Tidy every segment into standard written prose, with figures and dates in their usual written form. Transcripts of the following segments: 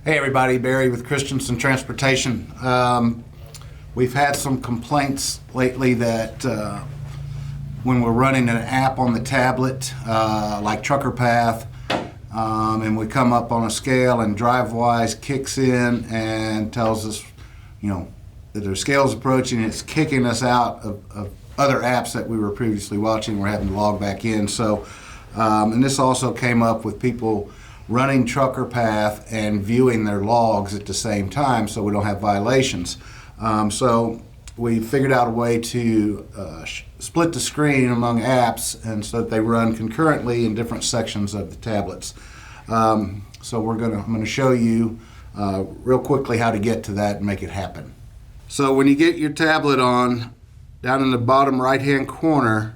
Hey everybody, Barry with Christenson Transportation. We've had some complaints lately that when we're running an app on the tablet, like Trucker Path, and we come up on a scale and DriveWise kicks in and tells us, that their scale's approaching, it's kicking us out of other apps that we were previously watching. We're having to log back in. So, and this also came up with people running Trucker Path and viewing their logs at the same time, so we don't have violations. So we figured out a way to split the screen among apps, and so that they run concurrently in different sections of the tablets. So I'm going to show you real quickly how to get to that and make it happen. So when you get your tablet on, down in the bottom right hand corner,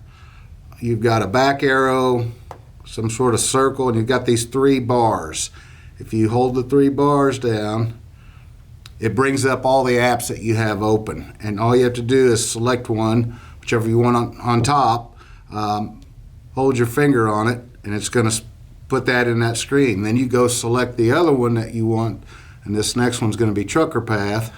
you've got a back arrow, some sort of circle, and you've got these 3 bars. If you hold the 3 bars down, it brings up all the apps that you have open, and all you have to do is select one, whichever you want on top, hold your finger on it, and it's going to put that in that screen. Then you go select the other one that you want, and this next one's going to be Trucker Path.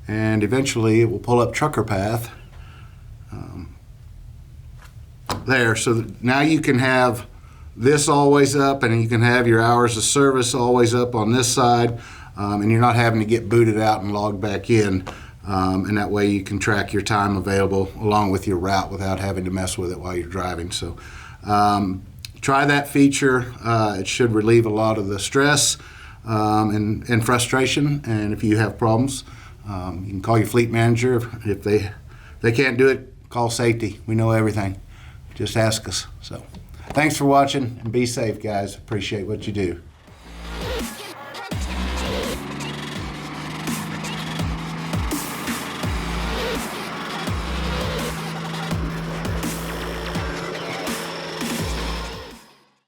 And eventually it will pull up Trucker Path there. So now you can have this always up, and you can have your hours of service always up on this side, and you're not having to get booted out and log back in, and that way you can track your time available along with your route without having to mess with it while you're driving. So try that feature. It should relieve a lot of the stress and frustration, and if you have problems, you can call your fleet manager. If they can't do it, call safety. We know everything. Just ask us. So thanks for watching, and be safe, guys. Appreciate what you do.